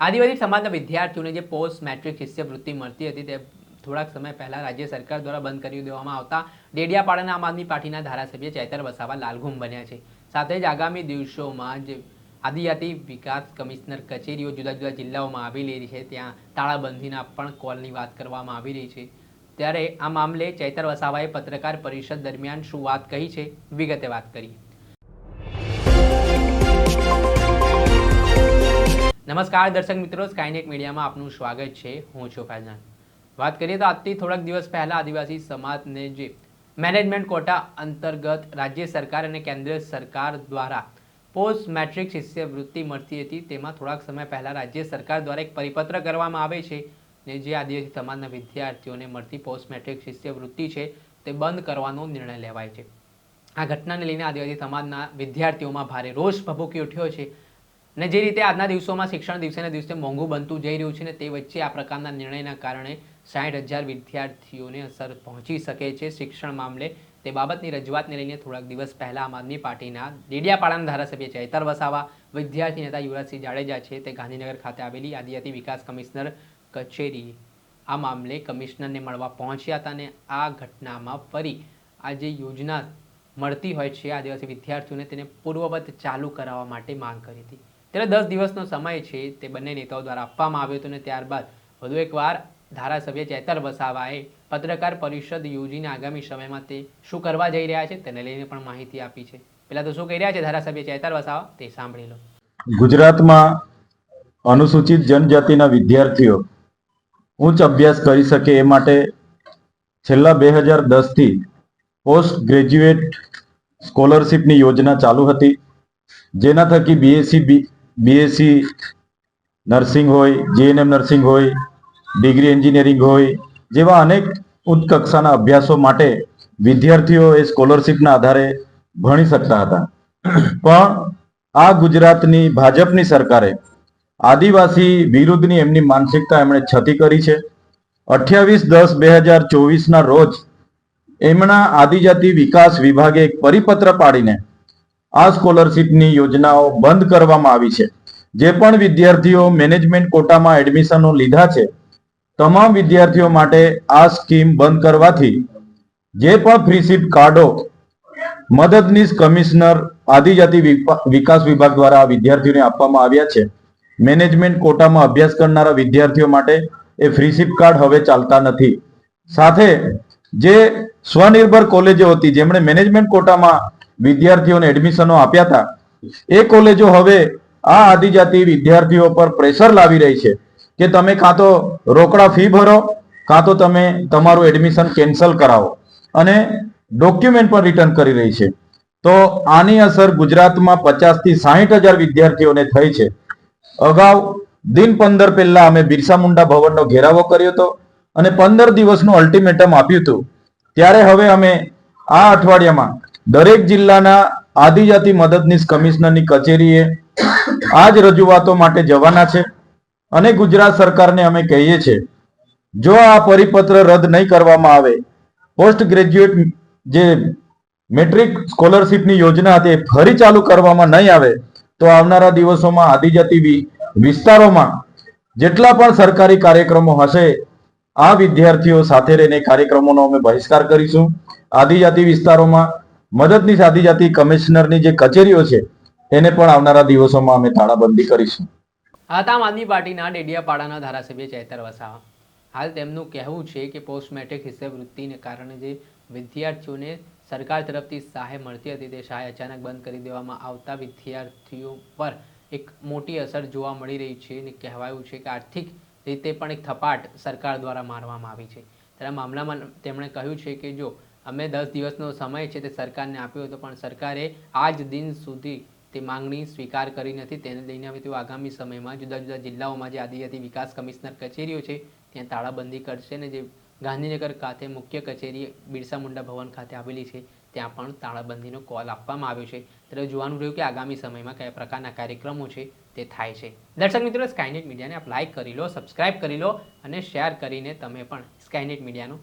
આદિવાસી સમાજના વિદ્યાર્થીઓને જે પોસ્ટ મેટ્રિક શિષ્યવૃત્તિ મળતી હતી તે થોડાક સમય પહેલા રાજ્ય સરકાર દ્વારા બંધ કરી દેવામાં આવતા ડેડિયાપાડાના આમ આદમી પાર્ટીના ધારાસભ્ય ચૈતર વસાવા લાલઘુમ બન્યા છે। સાથે જ આગામી દિવસોમાં જે આદિજાતિ વિકાસ કમિશનર કચેરીઓ જુદા જુદા જિલ્લાઓમાં આવેલી છે ત્યાં તાળાબંધીના પણ કોલની વાત કરવામાં આવી રહી છે। ત્યારે આ મામલે ચૈતર વસાવાએ પત્રકાર પરિષદ દરમિયાન શું વાત કહી છે, વિગતે વાત કરીએ। નમસ્કાર દર્શક મિત્રો, સ્કાયનેટ મીડિયામાં આપનું સ્વાગત છે। હું છું ફૈઝાન। વાત કરીએ તો આજથી થોડાક દિવસ પહેલા આદિવાસી સમાજને જે મેનેજમેન્ટ કોટા અંતર્ગત રાજ્ય સરકાર અને કેન્દ્ર સરકાર દ્વારા પોસ્ટ મેટ્રિક શિષ્યવૃત્તિ મળતી હતી તેમાં થોડાક સમય પહેલા રાજ્ય સરકાર દ્વારા એક પરિપત્ર કરવામાં આવે છે ને જે આદિવાસી સમાજના વિદ્યાર્થીઓને મળતી પોસ્ટ મેટ્રિક શિષ્યવૃત્તિ છે તે બંધ કરવાનો નિર્ણય લેવાય છે। આ ઘટનાને લઈને આદિવાસી સમાજના વિદ્યાર્થીઓમાં ભારે રોષ ભભૂકી ઉઠ્યો છે ને જે રીતે આજના દિવસોમાં શિક્ષણ દિવસે ને દિવસે મોંઘું બનતું જઈ રહ્યું છે ને તે વચ્ચે આ પ્રકારના નિર્ણયના કારણે 60,000 વિદ્યાર્થીઓને અસર પહોંચી શકે છે શિક્ષણ મામલે। તે બાબતની રજૂઆતને લઈને થોડાક દિવસ પહેલા આમ આદમી પાર્ટીના ડેડિયાપાડાના ધારાસભ્ય ચૈતર વસાવા, વિદ્યાર્થી નેતા યુવરાજસિંહ જાડેજા છે તે ગાંધીનગર ખાતે આવેલી આદિજાતિ વિકાસ કમિશનર કચેરી આ મામલે કમિશનરને મળવા પહોંચ્યા હતા અને આ ઘટનામાં ફરી આ જે યોજના મળતી હોય છે આદિવાસી વિદ્યાર્થીઓને તેને પૂર્વવત ચાલુ કરાવવા માટે માંગ કરી હતી। ત્યારે 10 દિવસનો સમય છે તે બંને નેતાઓ દ્વારા આપવામાં આવ્યો હતો અને ત્યારબાદ વધુ એકવાર ધારાસભ્ય ચૈતર વસાવાએ પત્રકાર પરિષદ યોજીને આગામી સમયમાં તે શું કરવા જઈ રહ્યા છે તેને લઈને પણ માહિતી આપી છે। પહેલા તો શું કહી રહ્યા છે ધારાસભ્ય ચૈતર વસાવા તે સાંભળી લો। ગુજરાતમાં અનુસૂચિત જનજાતિના વિદ્યાર્થીઓ ઉચ્ચ અભ્યાસ કરી શકે એ માટે છેલ્લા 2010 થી પોસ્ટ ગ્રેજ્યુએટ સ્કોલરશિપની યોજના ચાલુ હતી, જેના થકી બીએસસી નર્સિંગ હોય, જીએનએમ નર્સિંગ હોય, ડિગ્રી એન્જિનિયરિંગ હોય જેવા અનેક ઉચ્ચ કક્ષાના અભ્યાસો માટે વિદ્યાર્થીઓ એ સ્કોલરશિપના આધારે ભણી શકતા હતા। પણ આ ગુજરાતની ભાજપની સરકારે આદિવાસી વિરુદ્ધની એમની માનસિકતા એમણે છતી કરી છે। 28/10/2024 રોજ એમના આદિજાતિ વિકાસ વિભાગે એક પરિપત્ર પાડીને આ સ્કોલરશિપની યોજનાઓ બંધ કરવામાં આવી છે। જે પણ વિદ્યાર્થીઓ મેનેજમેન્ટ કોટામાં એડમિશનો લીધા છે તમામ વિદ્યાર્થીઓ માટે આ સ્કીમ બંધ કરવાથી જે પણ ફ્રીશીપ કાર્ડો મદદનીશ કમિશનર આદિજાતિ વિકાસ વિભાગ દ્વારા આ વિદ્યાર્થીઓને આપવામાં આવ્યા છે, મેનેજમેન્ટ કોટામાં અભ્યાસ કરનારા વિદ્યાર્થીઓ માટે એ ફ્રીશીપ કાર્ડ હવે ચાલતા નથી। સાથે જે સ્વનિર્ભર કોલેજો હતી જેમણે મેનેજમેન્ટ કોટામાં વિદ્યાર્થીઓને એડમિશનો આપ્યા હતા એ કોલેજો હવે આ આદિજાતિ વિદ્યાર્થીઓ પર પ્રેશર લાવી રહી છે કે તમે કાં તો રોકડા ફી ભરો કાં તો તમે તમારું એડમિશન કેન્સલ કરાવો અને ડોક્યુમેન્ટ પણ રિટર્ન કરી રહી છે। તો આની અસર ગુજરાતમાં 50,000 થી 60,000 વિદ્યાર્થીઓને થઈ છે। અગાઉ દિન 15 પહેલા અમે બિરસા મુંડા ભવનનો ઘેરાવો કર્યો હતો અને 15 દિવસનું અલ્ટિમેટમ આપ્યું હતું। ત્યારે હવે અમે આ અઠવાડિયામાં દરેક જિલ્લાના આદિજાતિ મદદનીશ કમિશનરની કચેરીએ આ જ રજૂઆતો માટે જવાના છે અને ગુજરાત સરકારને અમે કહીએ છીએ જો આ પરિપત્ર રદ નહીં કરવામાં આવે, પોસ્ટ ગ્રેજ્યુએટ જે મેટ્રિક સ્કોલરશિપની યોજના હતી ફરી ચાલુ કરવામાં નહીં આવે તો આવનારા દિવસોમાં આદિજાતિ વિસ્તારોમાં જેટલા પણ સરકારી કાર્યક્રમો હશે આ વિદ્યાર્થીઓ સાથે રહીને કાર્યક્રમોનો અમે બહિષ્કાર કરીશું। આદિજાતિ વિસ્તારોમાં મદદનીશ આદિજાતિ કમિશનરની જે કચેરીઓ છે એને પણ આવનારા દિવસોમાં અમે તાળાબંધી કરીશું। આમ આદમી પાર્ટીના ડેડિયાપાડાના ધારાસભ્ય ચૈતર વસાવા હાલ તેમનું કહેવું છે કે પોસ્ટ મેટ્રિક શિષ્યવૃત્તિને કારણે જે વિદ્યાર્થીઓને સરકાર તરફથી સહાય મળતી હતી તે સહાય અચાનક બંધ કરી દેવામાં આવતા વિદ્યાર્થીઓ પર એક મોટી અસર જોવા મળી રહી છે અને કહેવાયું છે કે આર્થિક રીતે પણ એક થપાટ સરકાર દ્વારા મારવામાં આવી છે। ત્યારે મામલામાં તેમણે કહ્યું છે કે જો અમે 10 દિવસનો સમય છે તે સરકારને આપ્યો હતો પણ સરકારે આજ દિન સુધી તે માંગણી સ્વીકાર કરી નથી। તેને લઈને હવે તેઓ આગામી સમયમાં જુદા જુદા જિલ્લાઓમાં જે આદિજાતિ વિકાસ કમિશનર કચેરીઓ છે ત્યાં તાળાબંધી કરશે અને જે ગાંધીનગર ખાતે મુખ્ય કચેરી બિરસા મુંડા ભવન ખાતે આવેલી છે ત્યાં પણ તાળાબંધીનો કોલ આપવામાં આવ્યો છે। ત્યારે જોવાનું રહ્યું કે આગામી સમયમાં કયા પ્રકારના કાર્યક્રમો છે તે થાય છે। દર્શક મિત્રો, સ્કાયનેટ મીડિયાને આપ લાઇક કરી લો, સબસ્ક્રાઇબ કરી લો અને શેર કરીને તમે પણ સ્કાયનેટ મીડિયાનો